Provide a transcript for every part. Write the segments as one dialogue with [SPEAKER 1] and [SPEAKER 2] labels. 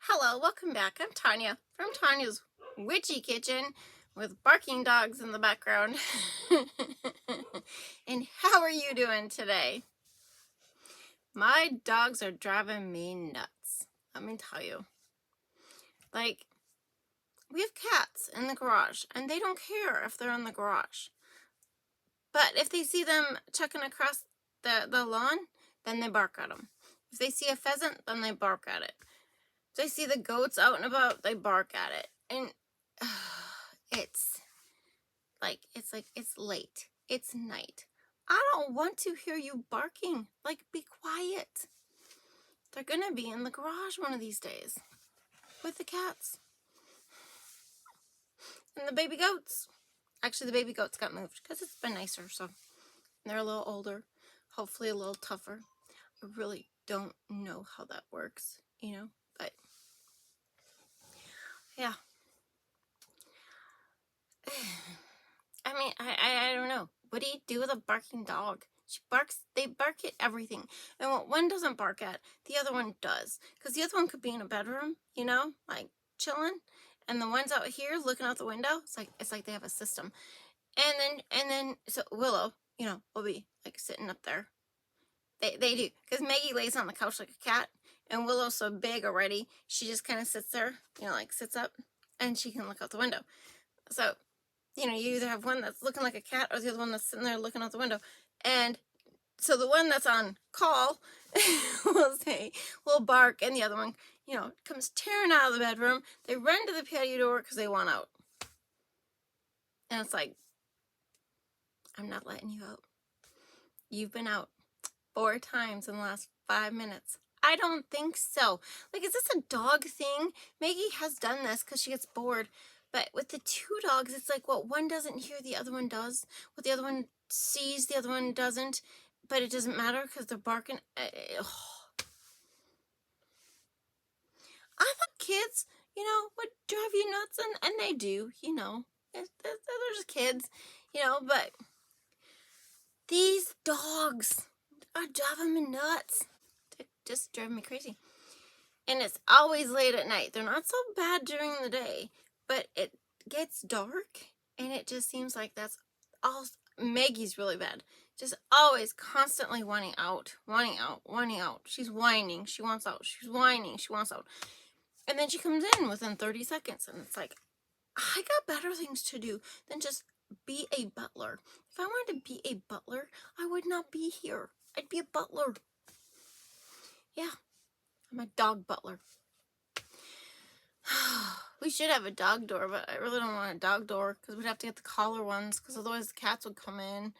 [SPEAKER 1] Hello, welcome back. I'm Tonya from Tonya's Witchy Kitchen with barking dogs in the background. And how are you doing today? My dogs are driving me nuts. Let me tell you. Like, we have cats in the garage, and they don't care if they're in the garage. But if they see them checking across the lawn, then they bark at them. If they see a pheasant, then they bark at it. If they see the goats out and about, they bark at it. And it's late. It's night. I don't want to hear you barking. Like, be quiet. They're gonna be in the garage one of these days with the cats and the baby goats. Actually, the baby goats got moved because it's been nicer, so they're a little older, hopefully a little tougher. I really don't know how that works, but yeah. I mean, I don't know. What do you do with a barking dog? She barks, they bark at everything. And what one doesn't bark at, the other one does. Because the other one could be in a bedroom, like chilling. And the ones out here looking out the window, it's like they have a system. And then so Willow, will be like sitting up there. They do. Because Maggie lays on the couch like a cat. And Willow's so big already, she just kind of sits there, like sits up. And she can look out the window. So you either have one that's looking like a cat or the other one that's sitting there looking out the window. And so the one that's on call will bark, and the other one, comes tearing out of the bedroom. They run to the patio door because they want out. And it's like, I'm not letting you out. You've been out 4 times in the last 5 minutes. I don't think so. Like, is this a dog thing? Maggie has done this because she gets bored. But with the 2 dogs, it's like what one doesn't hear, the other one does. What the other one sees, the other one doesn't. But it doesn't matter because they're barking. I thought kids, would drive you nuts. And they do, They're just kids, But these dogs are driving me nuts. They just drive me crazy. And it's always late at night. They're not so bad during the day, but it gets dark, and it just seems like that's all. Maggie's really bad. Just always constantly wanting out. She's whining. She wants out. She's whining. She wants out. And then she comes in within 30 seconds, and it's like, I got better things to do than just be a butler. If I wanted to be a butler, I would not be here. I'd be a butler. Yeah. I'm a dog butler. We should have a dog door, but I really don't want a dog door because we'd have to get the collar ones because otherwise the cats would come in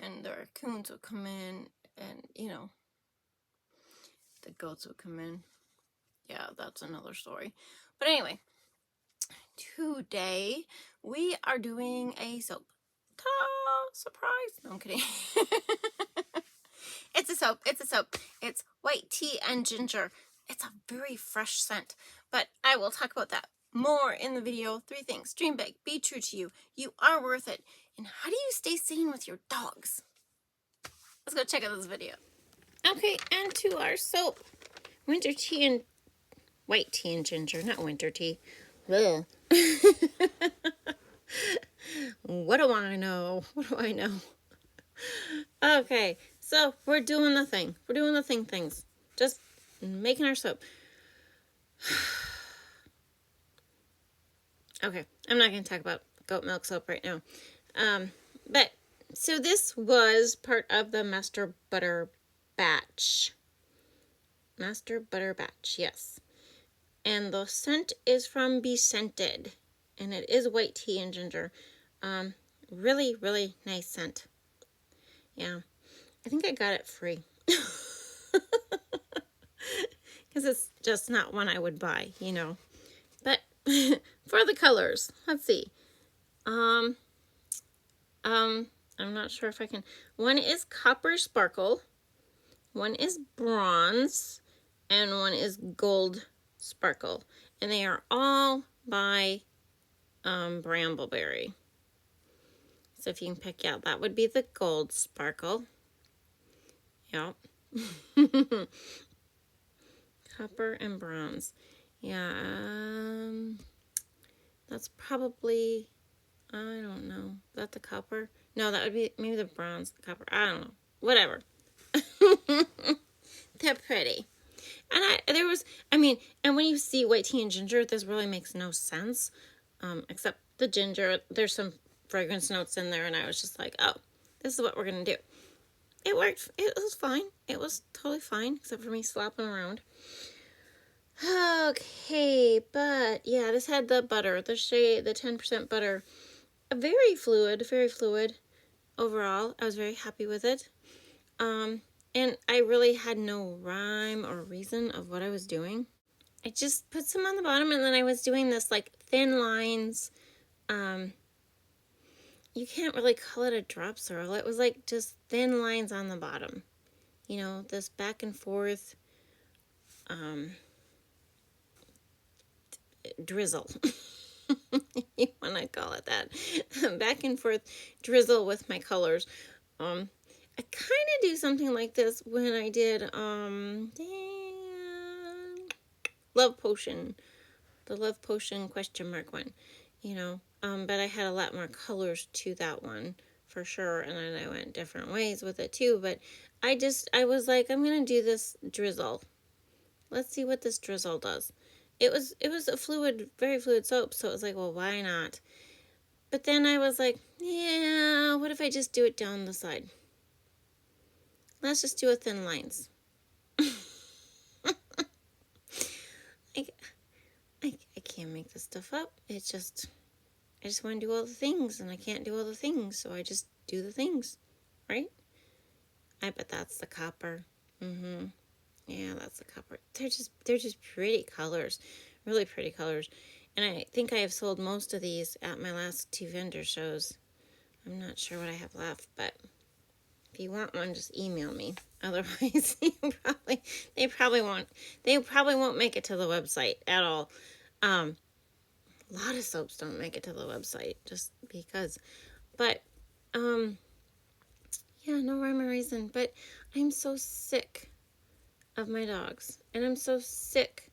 [SPEAKER 1] and the raccoons would come in and, the goats would come in. Yeah, that's another story. But anyway, today we are doing a soap. Ta-da! Surprise! No, I'm kidding. It's a soap. It's white tea and ginger. It's a very fresh scent, but I will talk about that more in the video. 3 things. Dream big. Be true to you. You are worth it. And how do you stay sane with your dogs? Let's go check out this video. Okay, and to our soap. Winter tea and white tea and ginger, not winter tea. Ugh. What do I know? Okay, so we're doing the thing. We're doing the things. Just making our soap. Okay, I'm not going to talk about goat milk soap right now. But, so this was part of the Master Butter batch. Master Butter batch, yes. And the scent is from Be Scented. And it is white tea and ginger. Really, really nice scent. Yeah. I think I got it free. Because it's just not one I would buy, But for the colors, let's see. I'm not sure if I can. One is Copper Sparkle. One is Bronze. And one is Gold Sparkle. And they are all by Brambleberry. So if you can pick out, that would be the Gold Sparkle. Yep. Copper and Bronze. Yeah, that's probably, I don't know. Is that the copper? No, that would be maybe the bronze, the copper. I don't know. Whatever. They're pretty. And and when you see white tea and ginger, this really makes no sense. Except the ginger, there's some fragrance notes in there, and I was just like, oh, this is what we're going to do. It worked. It was fine. It was totally fine, except for me slopping around. Okay, but yeah, this had the butter, the 10% butter. Very fluid overall. I was very happy with it. And I really had no rhyme or reason of what I was doing. I just put some on the bottom, and then I was doing this like thin lines. You can't really call it a drop swirl. It was like just thin lines on the bottom. You know, this back and forth drizzle. You want to call it that. Back and forth drizzle with my colors. I kind of do something like this when I did Love Potion. The Love Potion question mark one. You know, but I had a lot more colors to that one for sure, and then I went different ways with it too, but I was like, I'm gonna do this drizzle. Let's see what this drizzle does. It was a very fluid soap, so it was like, well, why not? But then I was like, yeah, what if I just do it down the side? Let's just do a thin lines. I can't make this stuff up. I just want to do all the things, and I can't do all the things, so I just do the things, right? I bet that's the copper. Yeah, that's the copper. They're just pretty colors, really pretty colors. And I think I have sold most of these at my last 2 vendor shows. I'm not sure what I have left, but if you want one, just email me. Otherwise, they probably won't make it to the website at all. A lot of soaps don't make it to the website just because. But yeah, no rhyme or reason. But I'm so sick of my dogs, and I'm so sick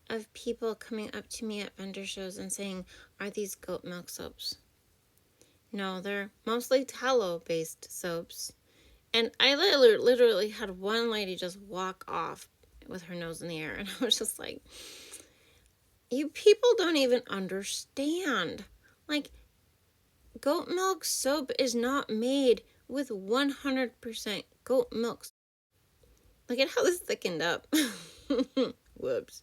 [SPEAKER 1] of people coming up to me at vendor shows and saying, "Are these goat milk soaps?" No, they're mostly tallow-based soaps. And I literally had one lady just walk off with her nose in the air. And I was just like, you people don't even understand. Like, goat milk soap is not made with 100% goat milk. Look at how this thickened up. Whoops.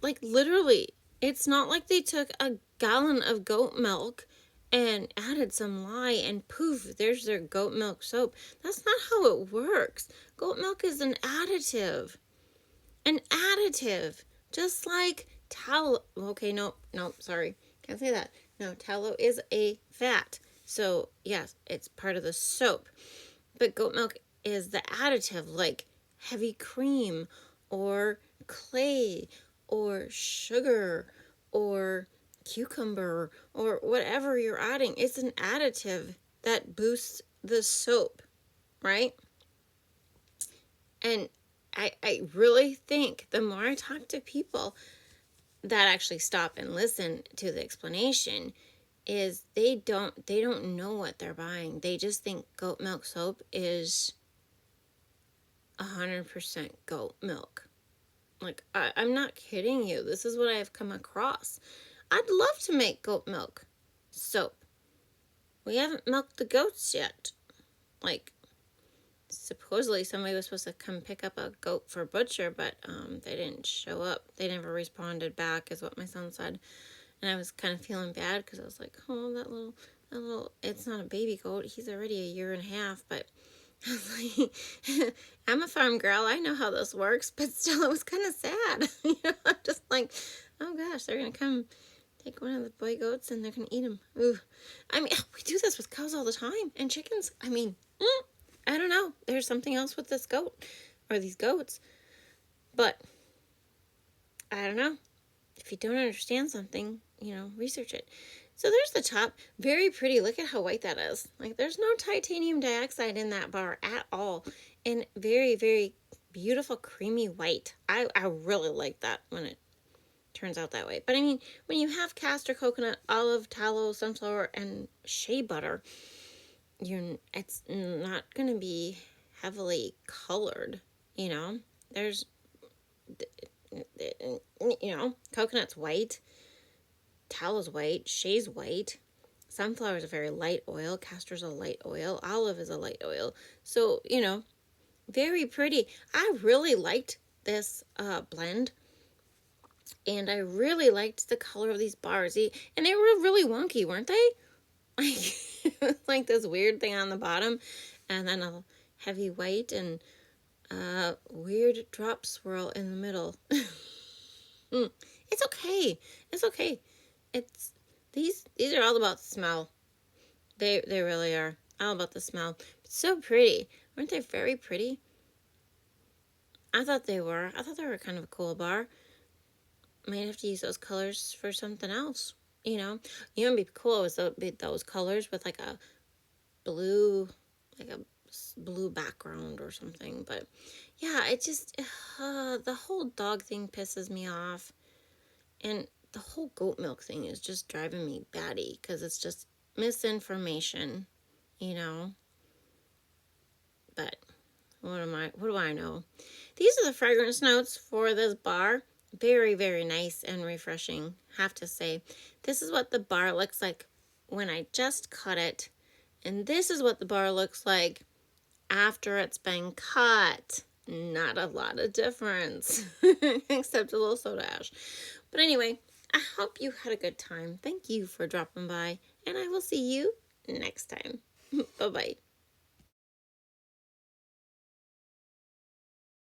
[SPEAKER 1] Like, literally, it's not like they took a gallon of goat milk and added some lye and poof, there's their goat milk soap. That's not how it works. Goat milk is an additive. An additive. Just like tallow. Okay, no, sorry. Can't say that. No, tallow is a fat. So, yes, it's part of the soap. But goat milk is the additive, like heavy cream or clay or sugar or cucumber or whatever you're adding. It's an additive that boosts the soap, right? And I really think the more I talk to people that actually stop and listen to the explanation is they don't know what they're buying. They just think goat milk soap is 100% goat milk. Like, I'm not kidding you. This is what I have come across. I'd love to make goat milk soap. We haven't milked the goats yet. Like, supposedly somebody was supposed to come pick up a goat for butcher, but they didn't show up. They never responded back, is what my son said. And I was kind of feeling bad because I was like, oh, that little, it's not a baby goat. He's already a year and a half, but I was like, I'm a farm girl. I know how this works, but still, it was kind of sad. I'm just like, oh gosh, they're gonna come take one of the boy goats and they're gonna eat him. Ooh, I mean, we do this with cows all the time and chickens. I mean, I don't know. There's something else with this goat or these goats, but I don't know. If you don't understand something, research it. So there's the top. Very pretty. Look at how white that is. Like, there's no titanium dioxide in that bar at all. And very, very beautiful creamy white. I really like that when it turns out that way. But I mean, when you have castor, coconut, olive, tallow, sunflower, and shea butter, it's not going to be heavily colored, you know? There's, coconut's white, tallow's white, shea's white, sunflower is a very light oil, castor's a light oil, olive is a light oil. So, very pretty. I really liked this blend, and I really liked the color of these bars. And they were really wonky, weren't they? Like this weird thing on the bottom, and then a heavy white and weird drop swirl in the middle. It's okay. It's okay. It's these are all about the smell. They really are all about the smell. It's so pretty. Weren't they very pretty? I thought they were. I thought they were kind of a cool bar. Might have to use those colors for something else. It'd be cool with those colors with like a blue background or something. But yeah, it just the whole dog thing pisses me off, and the whole goat milk thing is just driving me batty because it's just misinformation, But what do I know? These are the fragrance notes for this bar. Very, very nice and refreshing, have to say. This is what the bar looks like when I just cut it. And this is what the bar looks like after it's been cut. Not a lot of difference, except a little soda ash. But anyway, I hope you had a good time. Thank you for dropping by, and I will see you next time. Bye-bye.